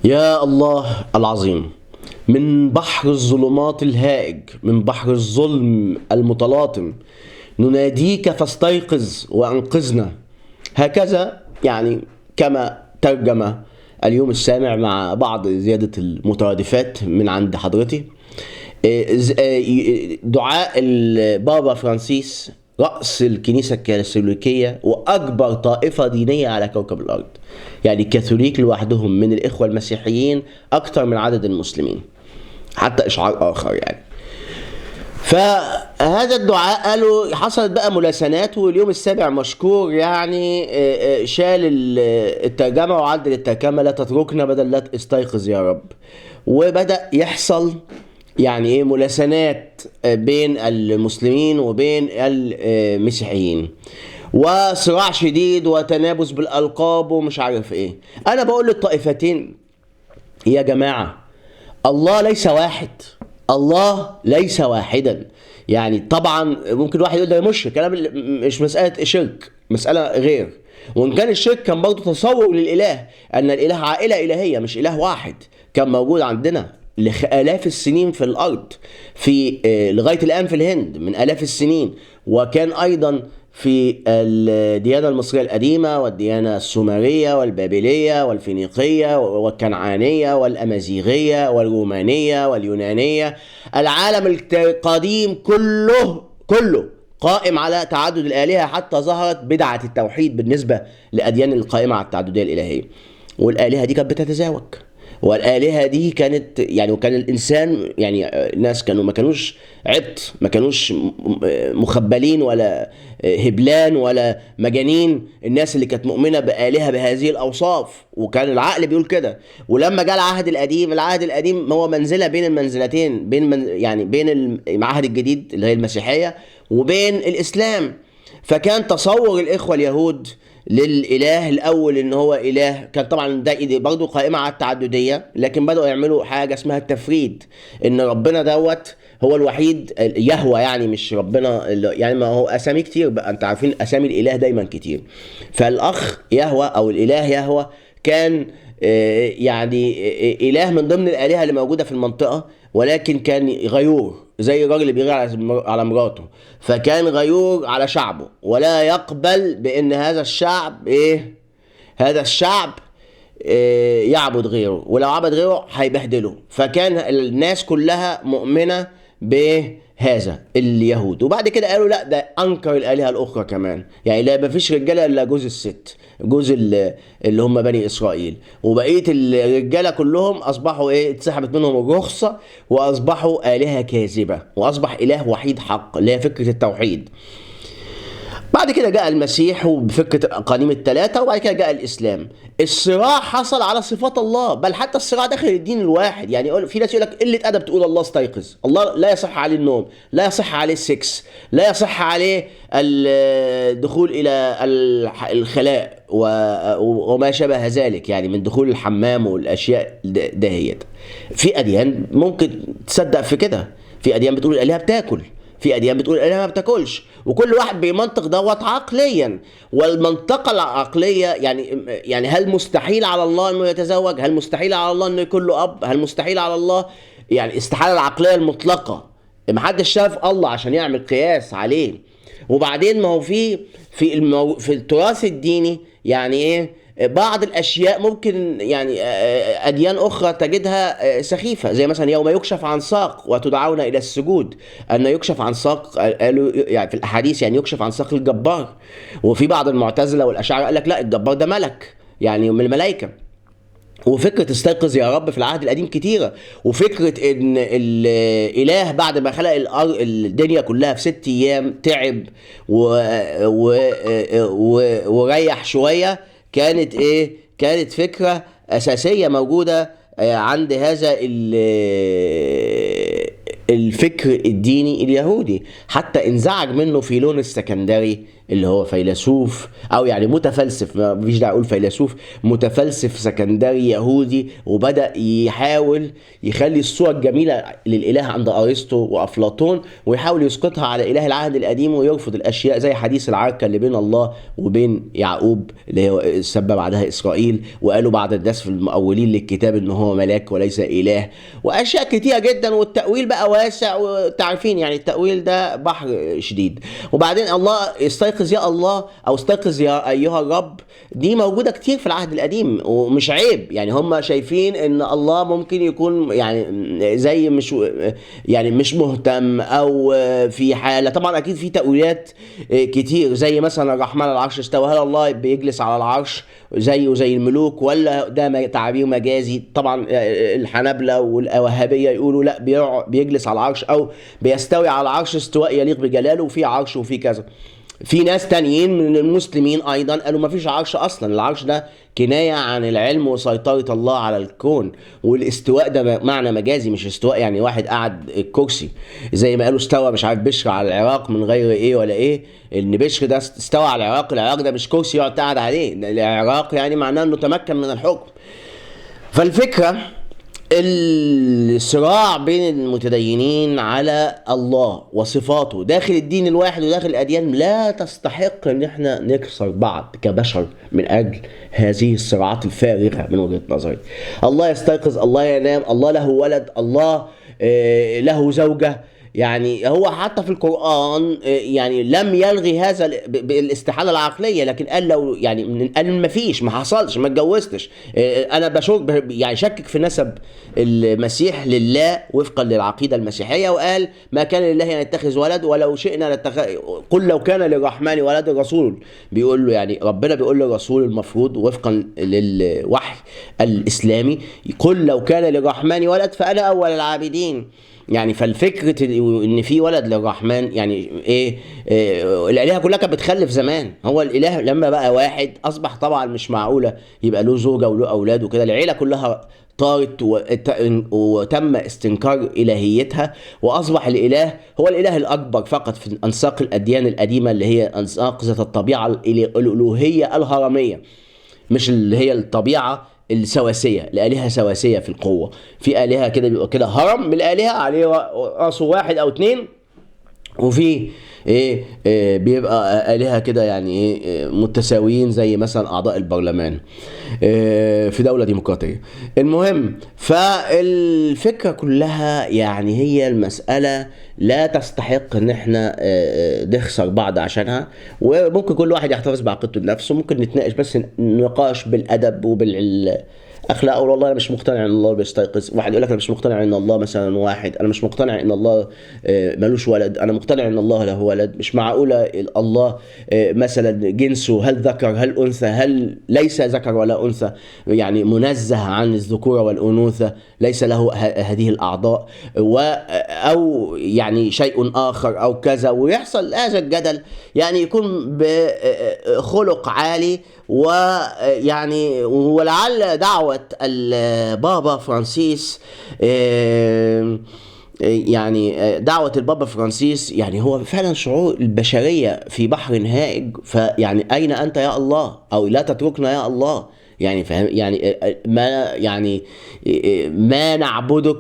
يا الله العظيم، من بحر الظلمات الهائج، من بحر الظلم المتلاطم، نناديك فاستيقظ وأنقذنا. هكذا يعني كما ترجم اليوم السامع مع بعض زيادة المترادفات من عند حضرتي. دعاء البابا فرانسيس رأس الكنيسة الكاثوليكية وأكبر طائفة دينية على كوكب الأرض، يعني الكاثوليك لوحدهم من الإخوة المسيحيين أكثر من عدد المسلمين، حتى إشعار آخر يعني. فهذا الدعاء قالوا حصلت بقى ملاسنات، واليوم السابع مشكور يعني شال الترجمة وعدل الترجمة لا تتركنا بدل لا استيقظ يا رب. وبدأ يحصل يعني ايه ملاسنات بين المسلمين وبين المسيحيين، وصراع شديد وتنابز بالألقاب ومش عارف ايه. انا بقول للطائفتين يا جماعة، الله ليس واحد، الله ليس واحدا. يعني طبعا ممكن واحد يقول ده مشرك، كلام مش مسألة شرك، مسألة غير. وإن كان الشرك كان برضه تصور للإله، أن الإله عائلة إلهية مش إله واحد، كان موجود عندنا لآلاف السنين في الأرض، في لغاية الآن في الهند من آلاف السنين، وكان أيضا في الديانة المصرية القديمة والديانة السومرية والبابلية والفينيقية والكنعانية والأمازيغية والرومانية واليونانية. العالم القديم كله قائم على تعدد الآلهة، حتى ظهرت بدعة التوحيد بالنسبة لأديان القائمة على التعددية الإلهية. والآلهة دي كانت بتتزاوج، والآلهة دي كانت يعني، وكان الإنسان يعني الناس كانوا ما كانوش عبط، ما كانوش مخبلين ولا هبلان ولا مجانين، الناس اللي كانت مؤمنة بآلهة بهذه الأوصاف، وكان العقل بيقول كده. ولما جاء العهد القديم، العهد القديم هو منزلة بين المنزلتين، يعني بين العهد الجديد اللي هي المسيحية وبين الإسلام. فكان تصور الإخوة اليهود للإله الأول إن هو إله، كان طبعا ده برضه قائمة على التعددية، لكن بدأوا يعملوا حاجة اسمها التفريد، إن ربنا دوت هو الوحيد، يهوى يعني مش ربنا يعني، ما هو أسامي كتير بقى، أنت عارفين أسامي الإله دايما كتير. فالأخ يهوى أو الإله يهوى كان يعني إله من ضمن الآلهة اللي موجودة في المنطقة، ولكن كان غيور زي الراجل اللي بيغير على مراته. فكان غيور على شعبه، ولا يقبل بان هذا الشعب هذا الشعب يعبد غيره، ولو عبد غيره هيبهدله. فكان الناس كلها مؤمنة بهذا اليهود. وبعد كده قالوا لا، ده انكر الالهه الاخرى كمان، يعني لا مفيش رجاله الا جوز الست، جوز اللي هم بني اسرائيل، وبقيه الرجاله كلهم اصبحوا اتسحبت منهم الرخصه، واصبحوا الهه كاذبه، واصبح اله وحيد حق اللي هي فكره التوحيد. بعد كده جاء المسيح وبفكرة الأقانيم الثلاثة، وبعد كده جاء الإسلام. الصراع حصل على صفات الله، بل حتى الصراع داخل الدين الواحد. يعني في ناس يقول لك قلة أدب تقول الله استيقظ، الله لا يصح عليه النوم، لا يصح عليه السكس، لا يصح عليه الدخول إلى الخلاء وما شابه ذلك، يعني من دخول الحمام والأشياء دهيت. في أديان ممكن تصدق في كده، في أديان بتقول الآلهة بتاكل، في أديان بتقول الآلهة ما بتاكلش، وكل واحد بيمنطق دوت عقليا. والمنطقة العقلية يعني هل مستحيل على الله انه يتزوج؟ هل مستحيل على الله انه يكون له اب؟ هل مستحيل على الله؟ يعني استحالة العقلية المطلقة، محدش شاف الله عشان يعمل قياس عليه. وبعدين ما هو في التراث الديني يعني بعض الاشياء ممكن يعني اديان اخرى تجدها سخيفه، زي مثلا يوم يكشف عن ساق وتدعون الى السجود، ان يكشف عن ساق قالوا يعني في الاحاديث يعني يكشف عن ساق الجبار. وفي بعض المعتزله والاشاعره قال لك لا، الجبار ده ملك يعني من الملائكه. وفكرة استيقظ يا رب في العهد القديم كتيرة، وفكرة ان الاله بعد ما خلق الدنيا كلها في 6 ايام تعب وريح شوية، كانت فكرة اساسية موجودة عند هذا الفكر الديني اليهودي. حتى انزعج منه فيلون السكندري اللي هو فيلسوف او يعني متفلسف، ما فيش داعي اقول فيلسوف، متفلسف سكندري يهودي، وبدأ يحاول يخلي الصورة الجميلة للإله عند أرسطو وأفلاطون ويحاول يسقطها على إله العهد القديم، ويرفض الأشياء زي حديث العركة اللي بين الله وبين يعقوب اللي هو سبب بعدها إسرائيل، وقالوا بعد الناس في المؤولين للكتاب إن هو ملاك وليس إله، وأشياء كتيرة جدا. والتأويل بقى واسع، وتعرفين يعني التأويل ده بحر شديد. وبعدين الله استيقظ يا الله، أو استيقظ يا أيها الرب، دي موجودة كتير في العهد القديم ومش عيب. يعني هم شايفين ان الله ممكن يكون يعني زي مش يعني مش مهتم، او في حالة. طبعا اكيد في تأويلات كتير، زي مثلا الرحمن على العرش استوى، هل الله بيجلس على العرش زيه زي الملوك، ولا ده تعبير مجازي؟ طبعا الحنابلة والوهابية يقولوا لا، بيجلس على العرش او بيستوي على العرش استواء يليق بجلاله، وفي عرش وفي كذا. في ناس تانيين من المسلمين ايضا قالوا ما فيش عرش اصلا، العرش ده كناية عن العلم وسيطرة الله على الكون، والاستواء ده معنى مجازي، مش استواء يعني واحد قعد الكرسي، زي ما قالوا استوى مش عارف بشر على العراق من غير ايه ولا ايه، ان بشر ده استوى على العراق، العراق ده مش كرسي يقعد قاعد عليه، العراق يعني معناه انه تمكن من الحكم. فالفكرة الصراع بين المتدينين على الله وصفاته داخل الدين الواحد وداخل الأديان لا تستحق ان احنا نكسر بعض كبشر من اجل هذه الصراعات الفارغة من وجهة نظري. الله يستيقظ، الله ينام، الله له ولد، الله له زوجة. يعني هو حتى في القرآن يعني لم يلغي هذا بالاستحالة العقلية، لكن قال لو يعني قال ما فيش، ما حصلش، ما اتجوزتش. انا بشك يعني شكك في نسب المسيح لله وفقا للعقيدة المسيحية، وقال ما كان لله ان يتخذ ولد ولو شئنا قل لو كان للرحمن ولد. الرسول بيقول له، يعني ربنا بيقول للرسول المفروض وفقا للوحي الإسلامي، قل لو كان للرحمن ولد فأنا أول العابدين. يعني فالفكرة ان في ولد للرحمن يعني ايه, الالهة كلها كانت بتخلف زمان، هو الاله لما بقى واحد اصبح طبعا مش معقولة يبقى له زوجة وله اولاد وكده، العيلة كلها طارت وتم استنكار الهيتها، واصبح الاله هو الاله الاكبر فقط في انساق الاديان القديمة اللي هي انساق ذات الطبيعة الالوهية الهرمية، مش اللي هي الطبيعة السواسية. الآلهة سواسية في القوة، في آلهة كده بيبقى كده هرم من الآلهة عليه راسه واحد أو اتنين، وفي بيبقى آلهة كده يعني متساويين زي مثلا أعضاء البرلمان في دولة ديمقراطية. المهم، فالفكرة كلها يعني هي المسألة لا تستحق ان احنا نخسر بعض عشانها، وممكن كل واحد يحتفظ بعقيدته لنفسه، ممكن نتناقش بس نقاش بالأدب اخلاق. والله انا مش مقتنع ان الله بيستيقظ، واحد يقول لك انا مش مقتنع ان الله مثلا واحد، انا مش مقتنع ان الله ملوش ولد، انا مقتنع ان الله له ولد. مش معقوله الله مثلا جنسه هل ذكر هل انثى، هل ليس ذكر ولا انثى، يعني منزه عن الذكوره والانوثه، ليس له هذه الاعضاء، او يعني شيء اخر او كذا، ويحصل هذا الجدل يعني يكون بخلق عالي. ويعني ولعل دعوة البابا فرانسيس يعني دعوة البابا فرانسيس يعني هو فعلا شعور البشرية في بحر هائج، فيعني أين أنت يا الله، أو لا تتركنا يا الله. يعني فهم يعني ما نعبدك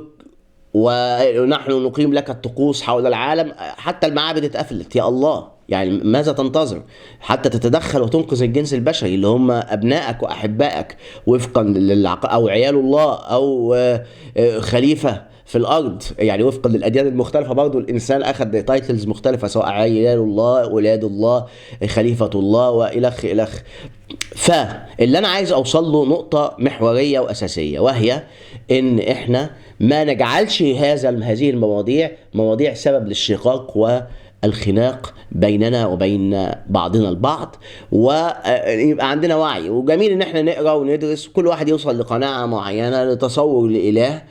ونحن نقيم لك الطقوس حول العالم، حتى المعابد اتقفلت يا الله. يعني ماذا تنتظر حتى تتدخل وتنقذ الجنس البشري اللي هم أبنائك وأحبائك وفقا أو عيال الله، أو خليفة في الأرض، يعني وفقا للأديان المختلفة برضو الإنسان أخذ تايتلز مختلفة، سواء عيال الله، ولاد الله، خليفة الله، وإلخ إلخ. فاللي أنا عايز أوصل له نقطة محورية وأساسية، وهي إن إحنا ما نجعلش هذه المواضيع مواضيع سبب للشقاق والخناق بيننا وبين بعضنا البعض، ويبقى عندنا وعي. وجميل ان احنا نقرأ وندرس، كل واحد يوصل لقناعة معينة لتصور لإله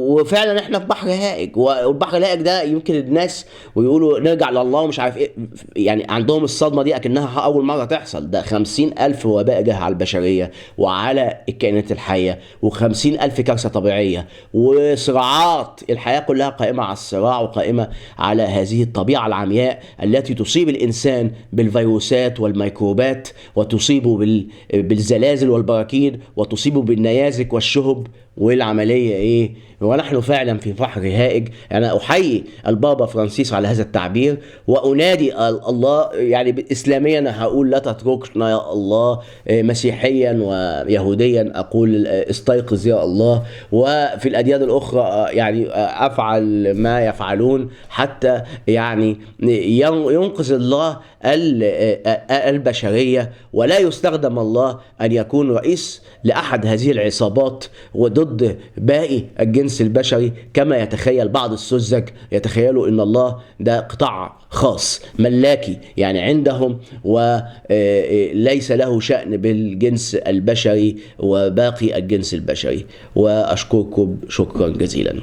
وفعلا احنا في بحر هائج، والبحر الهائج ده يمكن الناس ويقولوا نرجع لله ومش عارف ايه، يعني عندهم الصدمة دي اكنها اول مرة تحصل. ده 50,000 وباء جه على البشرية وعلى الكائنات الحية، و50,000 كارثة طبيعية، وصراعات. الحياة كلها قائمة على الصراع، وقائمة على هذه الطبيعة العمياء التي تصيب الإنسان بالفيروسات والميكروبات، وتصيبه بالزلازل والبراكين، وتصيبه بالنيازك والشهب. والعملية ايه؟ ونحن فعلا في بحر هائج. انا احيي البابا فرانسيس على هذا التعبير، وانادي الله يعني اسلاميا هقول لا تتركنا يا الله، مسيحيا ويهوديا اقول استيقظ يا الله، وفي الاديان الاخرى يعني افعل ما يفعلون حتى يعني ينقذ الله البشرية. ولا يستخدم الله أن يكون رئيس لأحد هذه العصابات وضد باقي الجنس البشري، كما يتخيل بعض السذج. يتخيلوا أن الله ده قطاع خاص ملاكي يعني عندهم، وليس له شأن بالجنس البشري وباقي الجنس البشري. وأشكركم شكرا جزيلا.